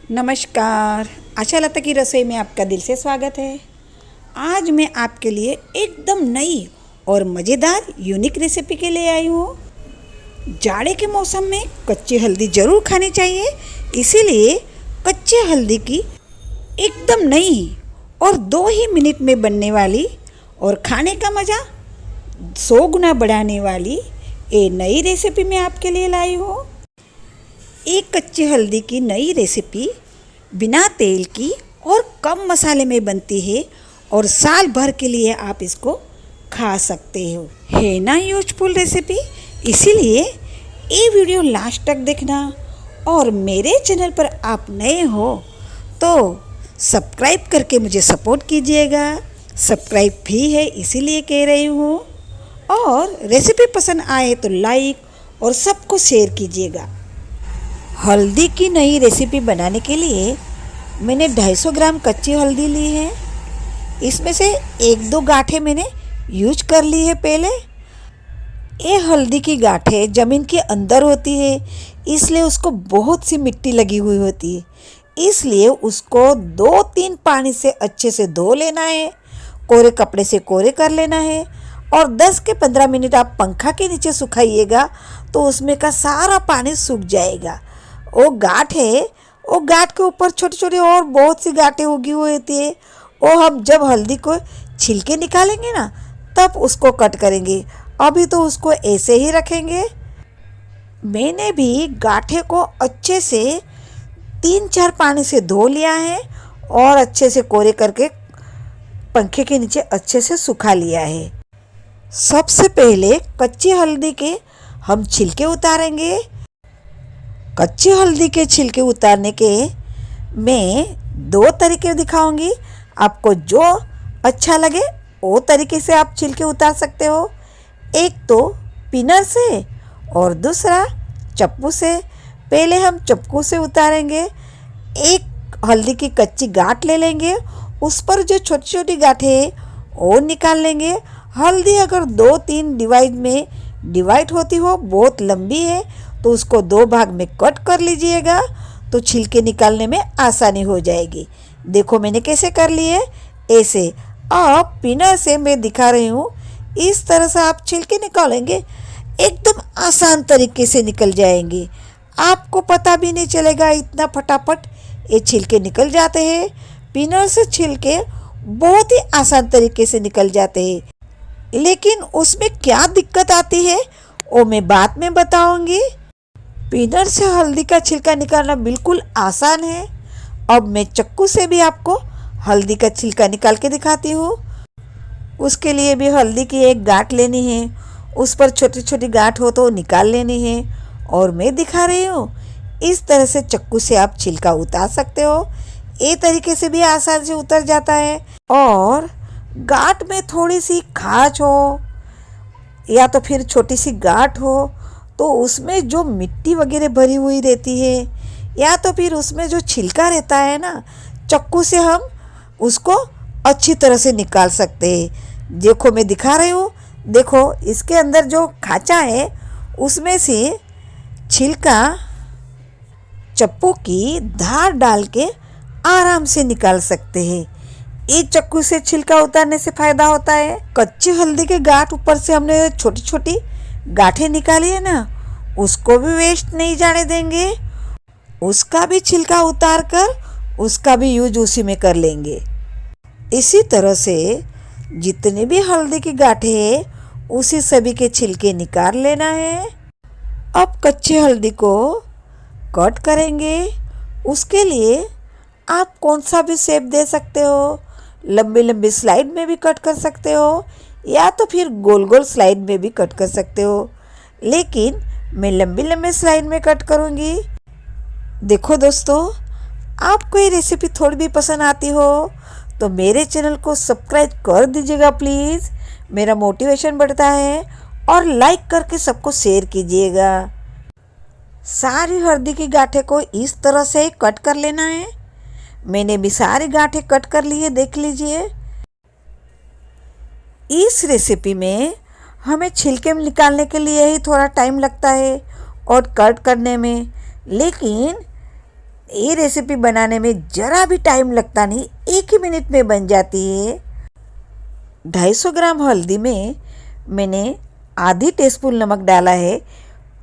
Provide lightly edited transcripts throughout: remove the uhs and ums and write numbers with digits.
नमस्कार। आशा लता की रसोई में आपका दिल से स्वागत है। आज मैं आपके लिए एकदम नई और मज़ेदार यूनिक रेसिपी के लिए आई हूँ। जाड़े के मौसम में कच्ची हल्दी ज़रूर खानी चाहिए, इसीलिए कच्चे हल्दी की एकदम नई और 2 ही मिनट में बनने वाली और खाने का मज़ा 100 गुना बढ़ाने वाली ये नई रेसिपी मैं आपके लिए लाई हूँ। एक कच्ची हल्दी की नई रेसिपी बिना तेल की और कम मसाले में बनती है और साल भर के लिए आप इसको खा सकते हो। है ना यूजफुल रेसिपी, इसीलिए ये वीडियो लास्ट तक देखना। और मेरे चैनल पर आप नए हो तो सब्सक्राइब करके मुझे सपोर्ट कीजिएगा। सब्सक्राइब भी है इसीलिए कह रही हूँ। और रेसिपी पसंद आए तो लाइक और सबको शेयर कीजिएगा। हल्दी की नई रेसिपी बनाने के लिए मैंने 250 ग्राम कच्ची हल्दी ली है। इसमें से 1-2 गांठें मैंने यूज कर ली है पहले। ये हल्दी की गांठें ज़मीन के अंदर होती है, इसलिए उसको बहुत सी मिट्टी लगी हुई होती है, इसलिए उसको 2-3 पानी से अच्छे से धो लेना है, कोरे कपड़े से कोरे कर लेना है और 10 के 15 मिनट आप पंखा के नीचे सुखाइएगा तो उसमें का सारा पानी सूख जाएगा। वो गांठ है, वो गांठ के ऊपर छोटी छोटी और बहुत सी गांठें उगी हुई होती है। वो हम जब हल्दी को छिलके निकालेंगे ना तब उसको कट करेंगे, अभी तो उसको ऐसे ही रखेंगे। मैंने भी गांठे को अच्छे से 3-4 पानी से धो लिया है और अच्छे से कोरे करके पंखे के नीचे अच्छे से सुखा लिया है। सबसे पहले कच्ची हल्दी के हम छिलके उतारेंगे। कच्ची हल्दी के छिलके उतारने के मैं 2 तरीके दिखाऊंगी, आपको जो अच्छा लगे वो तरीके से आप छिलके उतार सकते हो। एक तो पिनर से और दूसरा चप्पू से। पहले हम चप्पू से उतारेंगे। एक हल्दी की कच्ची गांठ ले लेंगे, उस पर जो छोटी छोटी गांठें हैं वो निकाल लेंगे। हल्दी अगर 2-3 डिवाइड होती हो, बहुत लंबी है तो उसको 2 भाग में कट कर लीजिएगा तो छिलके निकालने में आसानी हो जाएगी। देखो मैंने कैसे कर लिए ऐसे। अब पिनर से मैं दिखा रही हूँ, इस तरह से आप छिलके निकालेंगे, एकदम आसान तरीके से निकल जाएंगे। आपको पता भी नहीं चलेगा, इतना फटाफट ये छिलके निकल जाते हैं। पिनर से छिलके बहुत ही आसान तरीके से निकल जाते हैं, लेकिन उसमें क्या दिक्कत आती है वो मैं बाद में बताऊंगी। पिनर से हल्दी का छिलका निकालना बिल्कुल आसान है। अब मैं चक्कू से भी आपको हल्दी का छिलका निकाल के दिखाती हूँ। उसके लिए भी हल्दी की एक गांठ लेनी है, उस पर छोटी छोटी गांठ हो तो निकाल लेनी है और मैं दिखा रही हूँ इस तरह से चक्कू से आप छिलका उतार सकते हो। ये तरीके से भी आसान से उतर जाता है। और गांठ में थोड़ी सी खाज हो या तो फिर छोटी सी गांठ हो तो उसमें जो मिट्टी वगैरह भरी हुई रहती है या तो फिर उसमें जो छिलका रहता है ना, चक्कू से हम उसको अच्छी तरह से निकाल सकते हैं। देखो मैं दिखा रही हूँ, देखो इसके अंदर जो खांचा है उसमें से छिलका चप्पू की धार डाल के आराम से निकाल सकते हैं। ये चक्कू से छिलका उतारने से फायदा होता है। कच्ची हल्दी के गांठ ऊपर से हमने छोटी छोटी गांठें निकाली है ना, उसको भी वेस्ट नहीं जाने देंगे, उसका भी छिलका उतार कर उसका भी यूज उसी में कर लेंगे। इसी तरह से जितने भी हल्दी की गांठें हैं उसी सभी के छिलके निकाल लेना है। अब कच्ची हल्दी को कट करेंगे। उसके लिए आप कौन सा भी शेप दे सकते हो, लंबी लंबी स्लाइड में भी कट कर सकते हो या तो फिर गोल गोल स्लाइड में भी कट कर सकते हो, लेकिन मैं लंबी लंबी स्लाइड में कट करूँगी। देखो दोस्तों, आपको ये रेसिपी थोड़ी भी पसंद आती हो तो मेरे चैनल को सब्सक्राइब कर दीजिएगा प्लीज़, मेरा मोटिवेशन बढ़ता है। और लाइक करके सबको शेयर कीजिएगा। सारी हल्दी की गांठें को इस तरह से कट कर लेना है। मैंने भी सारी गांठें कट कर ली है, देख लीजिए। इस रेसिपी में हमें छिलके निकालने के लिए ही थोड़ा टाइम लगता है और कट करने में, लेकिन ये रेसिपी बनाने में ज़रा भी टाइम लगता नहीं, 1 ही मिनट में बन जाती है। 250 ग्राम हल्दी में मैंने आधी टीस्पून नमक डाला है।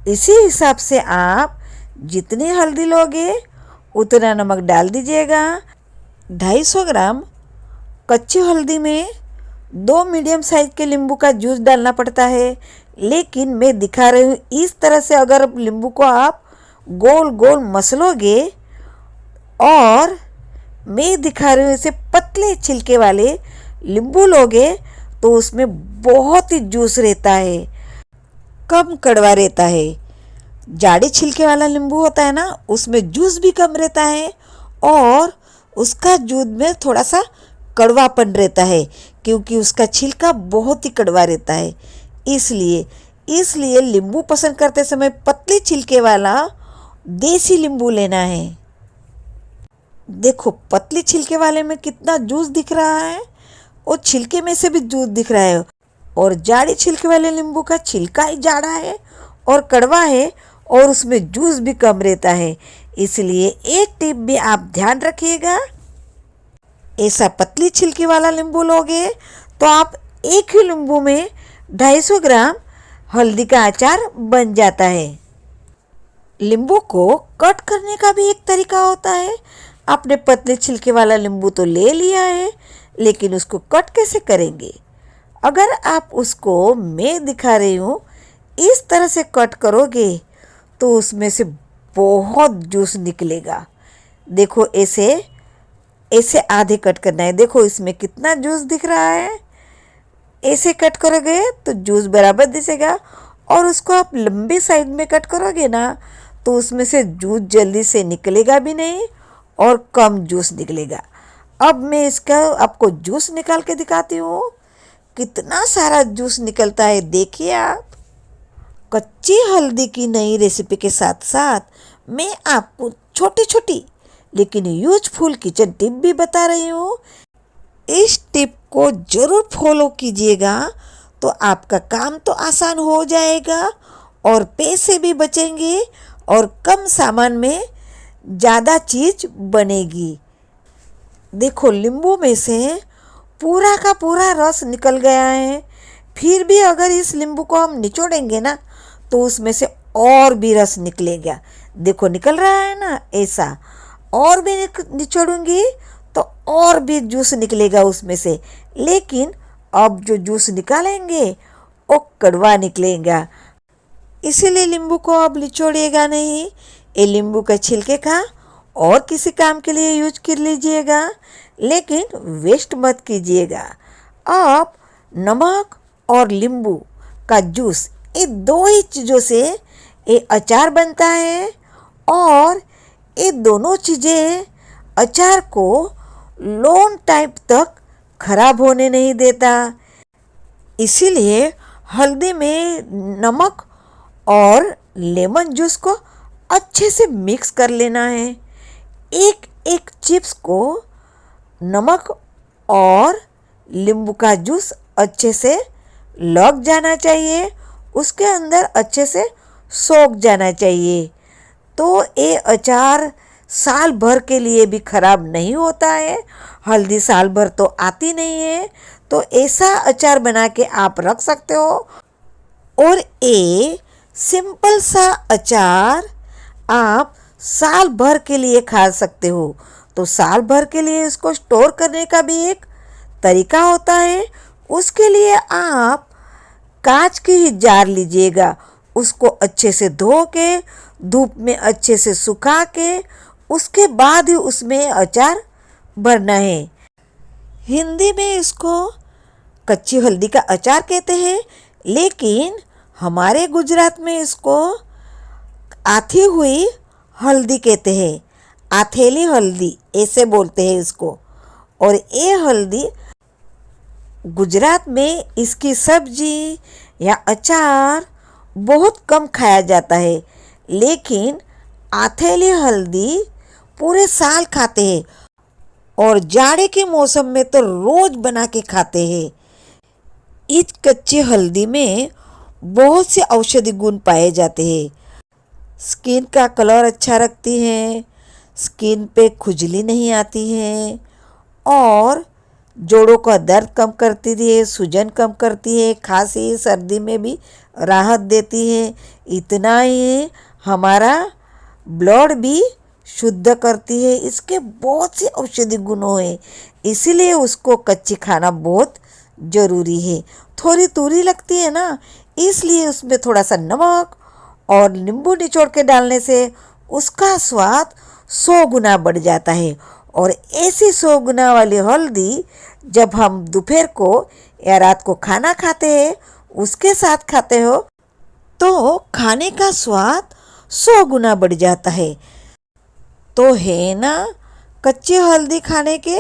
इसी हिसाब से आप जितनी हल्दी लोगे उतना नमक डाल दीजिएगा। 250 ग्राम कच्ची हल्दी में 2 मीडियम साइज़ के नींबू का जूस डालना पड़ता है, लेकिन मैं दिखा रही हूँ इस तरह से। अगर नींबू को आप गोल गोल मसलोगे और मैं दिखा रही हूँ इसे पतले छिलके वाले नींबू लोगे तो उसमें बहुत ही जूस रहता है, कम कड़वा रहता है। जाड़े छिलके वाला नींबू होता है ना, उसमें जूस भी कम रहता है और उसका जूस में थोड़ा सा कड़वापन रहता है, क्योंकि उसका छिलका बहुत ही कड़वा रहता है। इसलिए नींबू पसंद करते समय पतले छिलके वाला देसी नींबू लेना है। देखो पतले छिलके वाले में कितना जूस दिख रहा है और छिलके में से भी जूस दिख रहा है। और जाड़े छिलके वाले नींबू का छिलका ही जाड़ा है और कड़वा है और उसमें जूस भी कम रहता है। इसलिए एक टिप भी आप ध्यान रखिएगा, ऐसा पतली छिलके वाला नींबू लोगे तो आप एक ही नींबू में 250 ग्राम हल्दी का अचार बन जाता है। नींबू को कट करने का भी एक तरीका होता है। आपने पतले छिलके वाला नींबू तो ले लिया है, लेकिन उसको कट कैसे करेंगे? अगर आप उसको मैं दिखा रही हूँ इस तरह से कट करोगे तो उसमें से बहुत जूस निकलेगा। देखो ऐसे आधे कट करना है। देखो इसमें कितना जूस दिख रहा है। ऐसे कट करोगे तो जूस बराबर दिखेगा, और उसको आप लंबे साइड में कट करोगे ना तो उसमें से जूस जल्दी से निकलेगा भी नहीं और कम जूस निकलेगा। अब मैं इसका आपको जूस निकाल के दिखाती हूँ, कितना सारा जूस निकलता है। देखिए आप। कच्ची हल्दी की नई रेसिपी के साथ साथ मैं आपको छोटी छोटी लेकिन यूजफुल किचन टिप भी बता रही हूँ। इस टिप को ज़रूर फॉलो कीजिएगा तो आपका काम तो आसान हो जाएगा और पैसे भी बचेंगे और कम सामान में ज़्यादा चीज़ बनेगी। देखो नींबू में से पूरा का पूरा रस निकल गया है, फिर भी अगर इस नींबू को हम निचोड़ेंगे ना तो उसमें से और भी रस निकलेगा। देखो निकल रहा है ना, ऐसा। और भी निचोड़ूंगी तो और भी जूस निकलेगा उसमें से, लेकिन अब जो जूस निकालेंगे वो कड़वा निकलेगा। इसीलिए नींबू को अब निचोड़िएगा नहीं, ये नींबू के छिलके का और किसी काम के लिए यूज कर लीजिएगा, लेकिन वेस्ट मत कीजिएगा। आप नमक और नींबू का जूस, ये 2 ही चीज़ों से ये अचार बनता है और ये दोनों चीज़ें अचार को लॉन्ग टाइम तक खराब होने नहीं देता। इसीलिए हल्दी में नमक और लेमन जूस को अच्छे से मिक्स कर लेना है। एक एक चिप्स को नमक और नींबू का जूस अच्छे से लग जाना चाहिए, उसके अंदर अच्छे से सोख जाना चाहिए। तो ये अचार साल भर के लिए भी ख़राब नहीं होता है। हल्दी साल भर तो आती नहीं है, तो ऐसा अचार बना के आप रख सकते हो। और ये सिंपल सा अचार आप साल भर के लिए खा सकते हो। तो साल भर के लिए इसको स्टोर करने का भी एक तरीका होता है। उसके लिए आप कांच की ही जार लीजिएगा, उसको अच्छे से धो के धूप में अच्छे से सुखा के उसके बाद ही उसमें अचार भरना है। हिंदी में इसको कच्ची हल्दी का अचार कहते हैं, लेकिन हमारे गुजरात में इसको आथी हुई हल्दी कहते हैं। आथेली हल्दी ऐसे बोलते हैं इसको। और ये हल्दी गुजरात में इसकी सब्जी या अचार बहुत कम खाया जाता है, लेकिन आथेली हल्दी पूरे साल खाते हैं और जाड़े के मौसम में तो रोज़ बना के खाते हैं। इस कच्ची हल्दी में बहुत से औषधि गुण पाए जाते हैं। स्किन का कलर अच्छा रखती है, स्किन पे खुजली नहीं आती है और जोड़ों का दर्द कम करती है, सूजन कम करती है, खांसी सर्दी में भी राहत देती है। इतना ही हमारा ब्लड भी शुद्ध करती है। इसके बहुत से औषधि गुणों हैं, इसीलिए उसको कच्ची खाना बहुत ज़रूरी है। थोड़ी तुरी लगती है ना, इसलिए उसमें थोड़ा सा नमक और नींबू निचोड़ के डालने से उसका स्वाद 100 गुना बढ़ जाता है। और ऐसी 100 गुना वाली हल्दी जब हम दोपहर को या रात को खाना खाते हैं उसके साथ खाते हो तो खाने का स्वाद 100 गुना बढ़ जाता है। तो है ना कच्ची हल्दी खाने के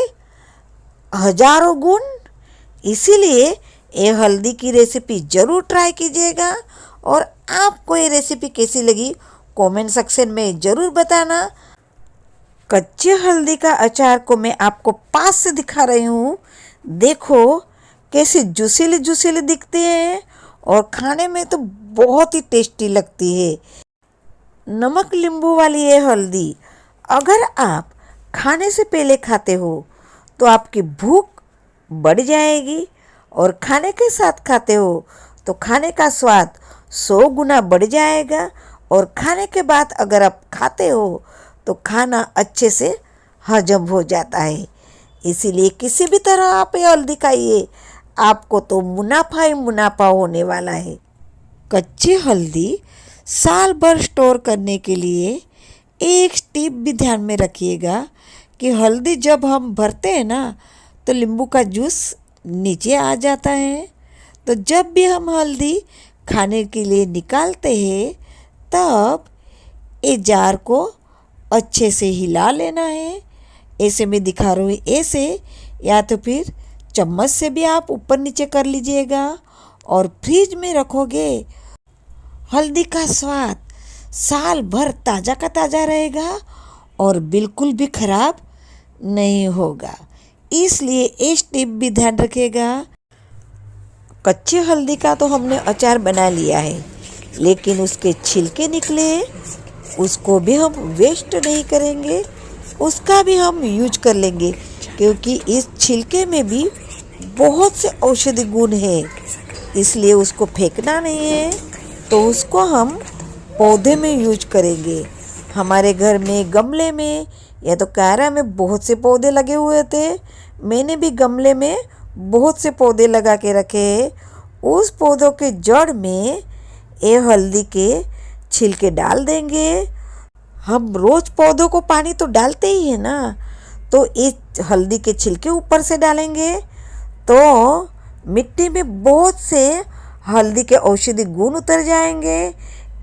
हजारों गुण। इसीलिए ये हल्दी की रेसिपी ज़रूर ट्राई कीजिएगा। और आपको ये रेसिपी कैसी लगी कमेंट सेक्शन में ज़रूर बताना। कच्चे हल्दी का अचार को मैं आपको पास से दिखा रही हूँ। देखो कैसे जूसीले जूसीले दिखते हैं और खाने में तो बहुत ही टेस्टी लगती है। नमक नींबू वाली ये हल्दी अगर आप खाने से पहले खाते हो तो आपकी भूख बढ़ जाएगी, और खाने के साथ खाते हो तो खाने का स्वाद 100 गुना बढ़ जाएगा। और खाने के बाद अगर आप खाते हो तो खाना अच्छे से हजम हो जाता है। इसीलिए किसी भी तरह आप ये हल्दी खाइए, आपको तो मुनाफा ही मुनाफा होने वाला है। कच्ची हल्दी साल भर स्टोर करने के लिए एक टिप भी ध्यान में रखिएगा कि हल्दी जब हम भरते हैं ना तो नींबू का जूस नीचे आ जाता है। तो जब भी हम हल्दी खाने के लिए निकालते हैं तब ये जार को अच्छे से हिला लेना है। ऐसे में दिखा रही हूँ, ऐसे, या तो फिर चम्मच से भी आप ऊपर नीचे कर लीजिएगा और फ्रिज में रखोगे। हल्दी का स्वाद साल भर ताज़ा का ताज़ा रहेगा और बिल्कुल भी खराब नहीं होगा। इसलिए इस टिप भी ध्यान रखिएगा। कच्ची हल्दी का तो हमने अचार बना लिया है, लेकिन उसके छिलके निकले उसको भी हम वेस्ट नहीं करेंगे, उसका भी हम यूज कर लेंगे, क्योंकि इस छिलके में भी बहुत से औषधि गुण हैं। इसलिए उसको फेंकना नहीं है, तो उसको हम पौधे में यूज करेंगे। हमारे घर में गमले में या तो क्यारा में बहुत से पौधे लगे हुए थे। मैंने भी गमले में बहुत से पौधे लगा के रखे हैं। उस पौधों के जड़ में ये हल्दी के छिलके डाल देंगे। हम रोज़ पौधों को पानी तो डालते ही है ना, तो इस हल्दी के छिलके ऊपर से डालेंगे तो मिट्टी में बहुत से हल्दी के औषधि गुण उतर जाएंगे।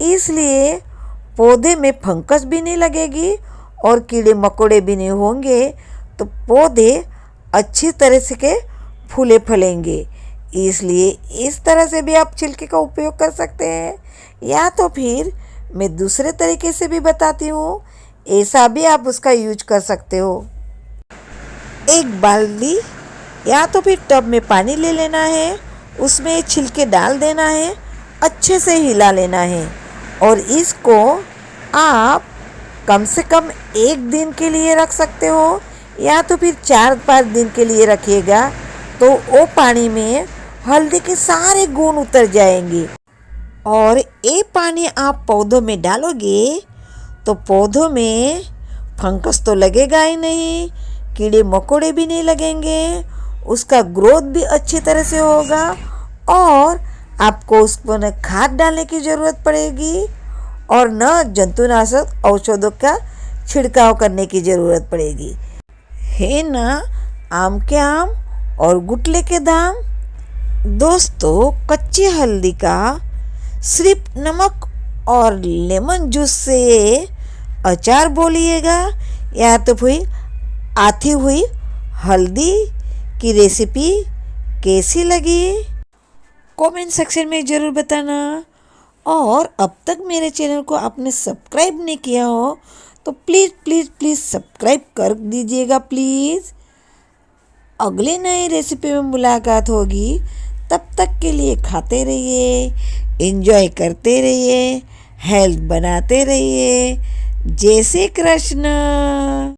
इसलिए पौधे में फंगस भी नहीं लगेगी और कीड़े मकोड़े भी नहीं होंगे, तो पौधे अच्छी तरह से के फूले फलेंगे। इसलिए इस तरह से भी आप छिलके का उपयोग कर सकते हैं, या तो फिर मैं दूसरे तरीके से भी बताती हूँ, ऐसा भी आप उसका यूज कर सकते हो। एक बाल्टी या तो फिर टब में पानी ले लेना है, उसमें छिलके डाल देना है, अच्छे से हिला लेना है और इसको आप कम से कम 1 दिन के लिए रख सकते हो, या तो फिर 4-5 दिन के लिए रखिएगा। तो वो पानी में हल्दी के सारे गुण उतर जाएंगे। और ये पानी आप पौधों में डालोगे तो पौधों में फंगस तो लगेगा ही नहीं, कीड़े मकोड़े भी नहीं लगेंगे, उसका ग्रोथ भी अच्छी तरह से होगा और आपको उसको न खाद डालने की ज़रूरत पड़ेगी और न जंतुनाशक औषधों का छिड़काव करने की ज़रूरत पड़ेगी। है ना आम के आम और गुटले के दाम। दोस्तों, कच्ची हल्दी का सिर्फ नमक और लेमन जूस से अचार बोलिएगा या तो फिर आती हुई हल्दी की रेसिपी कैसी लगी कमेंट सेक्शन में ज़रूर बताना। और अब तक मेरे चैनल को आपने सब्सक्राइब नहीं किया हो तो प्लीज़ प्लीज़ प्लीज़ सब्सक्राइब कर दीजिएगा प्लीज़। अगले नए रेसिपी में मुलाकात होगी, तब तक के लिए खाते रहिए, एंजॉय करते रहिए, हेल्थ बनाते रहिए। जय श्री कृष्ण।